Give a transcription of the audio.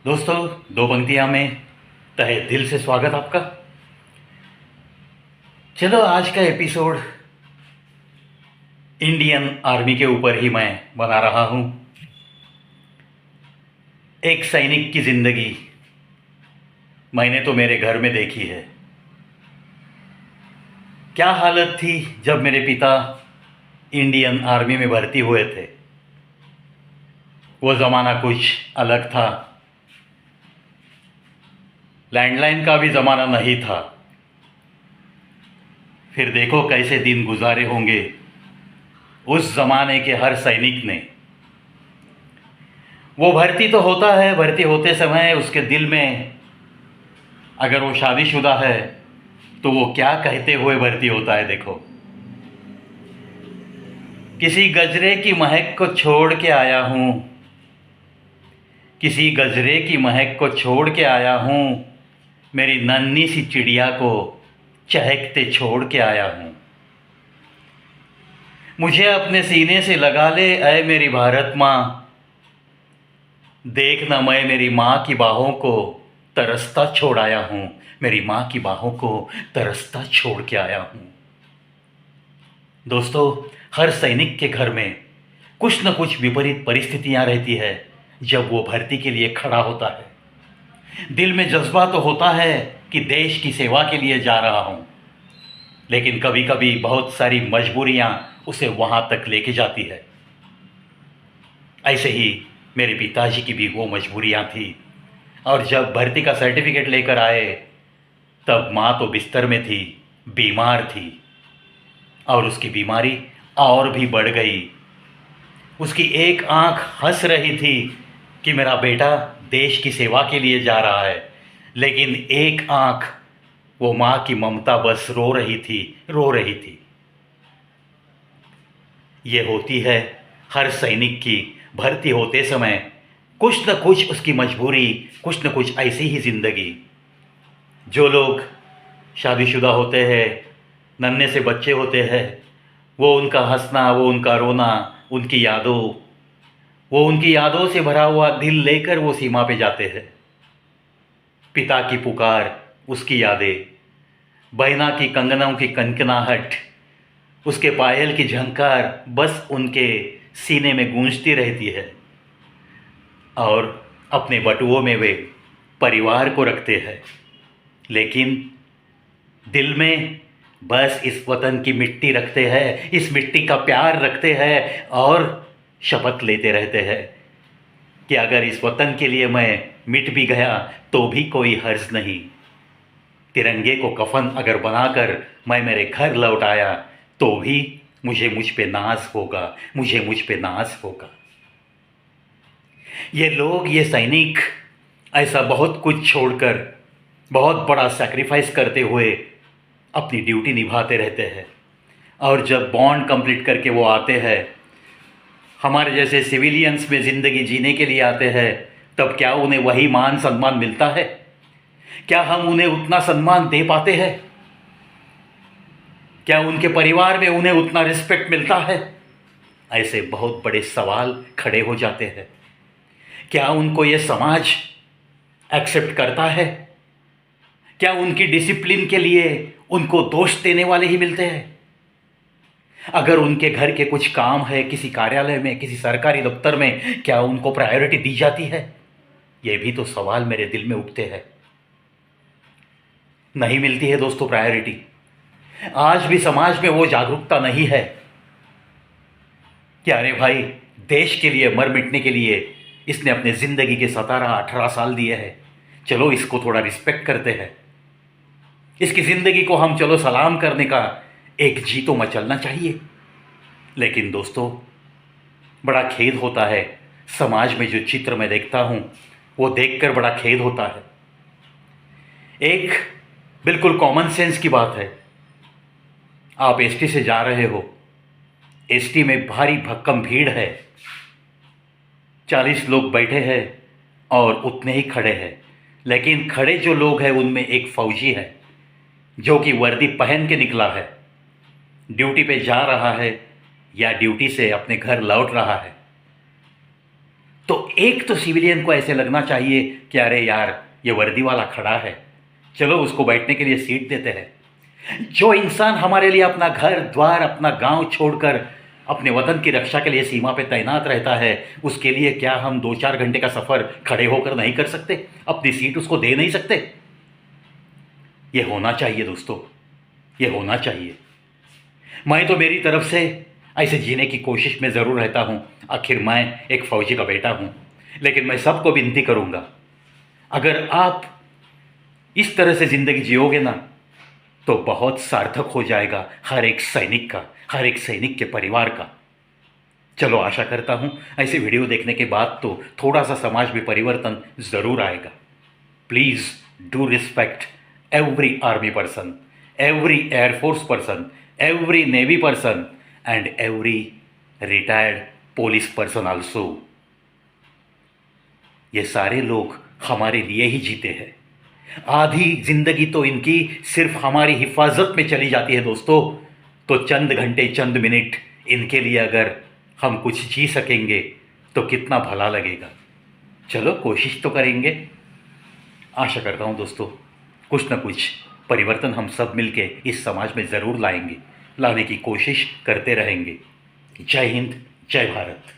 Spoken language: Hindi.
दोस्तों, दो पंक्तियां में तहे दिल से स्वागत आपका। चलो, आज का एपिसोड इंडियन आर्मी के ऊपर ही मैं बना रहा हूं। एक सैनिक की जिंदगी मैंने तो मेरे घर में देखी है। क्या हालत थी जब मेरे पिता इंडियन आर्मी में भर्ती हुए थे। वो ज़माना कुछ अलग था। लैंडलाइन का भी ज़माना नहीं था। फिर देखो कैसे दिन गुजारे होंगे उस ज़माने के हर सैनिक ने। वो भर्ती तो होता है, भर्ती होते समय उसके दिल में, अगर वो शादीशुदा है तो वो क्या कहते हुए भर्ती होता है। देखो, किसी गजरे की महक को छोड़ के आया हूँ, किसी गजरे की महक को छोड़ के आया हूँ, मेरी नन्ही सी चिड़िया को चहकते छोड़ के आया हूँ। मुझे अपने सीने से लगा ले ऐ मेरी भारत माँ, देखना मैं मेरी माँ की बाहों को तरसता छोड़ आया हूँ, मेरी माँ की बाहों को तरसता छोड़ के आया हूँ। दोस्तों, हर सैनिक के घर में कुछ न कुछ विपरीत परिस्थितियाँ रहती है। जब वो भर्ती के लिए खड़ा होता है, दिल में जज्बा तो होता है कि देश की सेवा के लिए जा रहा हूँ, लेकिन कभी कभी बहुत सारी मजबूरियाँ उसे वहाँ तक लेके जाती है। ऐसे ही मेरे पिताजी की भी वो मजबूरियाँ थी, और जब भर्ती का सर्टिफिकेट लेकर आए तब माँ तो बिस्तर में थी, बीमार थी, और उसकी बीमारी और भी बढ़ गई। उसकी एक आंख हंस रही थी कि मेरा बेटा देश की सेवा के लिए जा रहा है, लेकिन एक आंख, वो माँ की ममता, बस रो रही थी, रो रही थी। ये होती है हर सैनिक की भर्ती होते समय कुछ न कुछ उसकी मजबूरी, कुछ न कुछ ऐसी ही ज़िंदगी। जो लोग शादीशुदा होते हैं, नन्हे से बच्चे होते हैं, वो उनका हंसना, वो उनका रोना, वो उनकी यादों से भरा हुआ दिल लेकर वो सीमा पे जाते हैं। पिता की पुकार, उसकी यादें, बहना की कंगनों की कनकनाहट, उसके पायल की झंकार बस उनके सीने में गूंजती रहती है। और अपने बटुओं में वे परिवार को रखते हैं, लेकिन दिल में बस इस वतन की मिट्टी रखते हैं, इस मिट्टी का प्यार रखते हैं, और शपथ लेते रहते हैं कि अगर इस वतन के लिए मैं मिट भी गया तो भी कोई हर्ज नहीं। तिरंगे को कफन अगर बनाकर मैं मेरे घर लौट आया तो भी मुझ पे नाज होगा, मुझ पे नाज होगा। ये लोग, ये सैनिक ऐसा बहुत कुछ छोड़कर, बहुत बड़ा सैक्रिफाइस करते हुए अपनी ड्यूटी निभाते रहते हैं। और जब बॉन्ड कंप्लीट करके वो आते हैं, हमारे जैसे सिविलियंस में ज़िंदगी जीने के लिए आते हैं, तब क्या उन्हें वही मान सम्मान मिलता है? क्या हम उन्हें उतना सम्मान दे पाते हैं? क्या उनके परिवार में उन्हें उतना रिस्पेक्ट मिलता है? ऐसे बहुत बड़े सवाल खड़े हो जाते हैं। क्या उनको ये समाज एक्सेप्ट करता है? क्या उनकी डिसिप्लिन के लिए उनको दोष देने वाले ही मिलते हैं? अगर उनके घर के कुछ काम है, किसी कार्यालय में, किसी सरकारी दफ्तर में, क्या उनको प्रायोरिटी दी जाती है? ये भी तो सवाल मेरे दिल में उठते हैं। नहीं मिलती है दोस्तों प्रायोरिटी। आज भी समाज में वो जागरूकता नहीं है कि अरे भाई, देश के लिए मर मिटने के लिए इसने अपने ज़िंदगी के 17-18 साल दिए हैं, चलो इसको थोड़ा रिस्पेक्ट करते हैं। इसकी ज़िंदगी को हम चलो सलाम करने का एक जी तो मचलना चाहिए। लेकिन दोस्तों, बड़ा खेद होता है, समाज में जो चित्र मैं देखता हूँ वो देखकर बड़ा खेद होता है। एक बिल्कुल कॉमन सेंस की बात है, आप एसटी से जा रहे हो, एसटी में भारी भक्कम भीड़ है, 40 लोग बैठे हैं और उतने ही खड़े हैं, लेकिन खड़े जो लोग हैं उनमें एक फौजी है जो कि वर्दी पहन के निकला है, ड्यूटी पे जा रहा है या ड्यूटी से अपने घर लौट रहा है। तो एक तो सिविलियन को ऐसे लगना चाहिए कि अरे यार ये वर्दी वाला खड़ा है, चलो उसको बैठने के लिए सीट देते हैं। जो इंसान हमारे लिए अपना घर द्वार अपना गांव छोड़कर अपने वतन की रक्षा के लिए सीमा पे तैनात रहता है, उसके लिए क्या हम 2-4 घंटे का सफ़र खड़े होकर नहीं कर सकते, अपनी सीट उसको दे नहीं सकते? ये होना चाहिए दोस्तों, ये होना चाहिए। मैं तो मेरी तरफ से ऐसे जीने की कोशिश में ज़रूर रहता हूँ, आखिर मैं एक फ़ौजी का बेटा हूँ। लेकिन मैं सबको विनती करूँगा, अगर आप इस तरह से ज़िंदगी जियोगे ना, तो बहुत सार्थक हो जाएगा हर एक सैनिक का, हर एक सैनिक के परिवार का। चलो आशा करता हूँ ऐसे वीडियो देखने के बाद तो थोड़ा सा समाज में परिवर्तन ज़रूर आएगा। Please do respect every army person, every air force person, every navy person and every retired police person also. ये सारे लोग हमारे लिए ही जीते हैं। आधी जिंदगी तो इनकी सिर्फ हमारी हिफाजत में चली जाती है दोस्तों। तो चंद घंटे चंद मिनट इनके लिए अगर हम कुछ जी सकेंगे तो कितना भला लगेगा। चलो कोशिश तो करेंगे। आशा करता हूँ दोस्तों कुछ ना कुछ परिवर्तन हम सब मिलके इस समाज में ज़रूर लाएंगे, लाने की कोशिश करते रहेंगे। जय हिंद, जय भारत।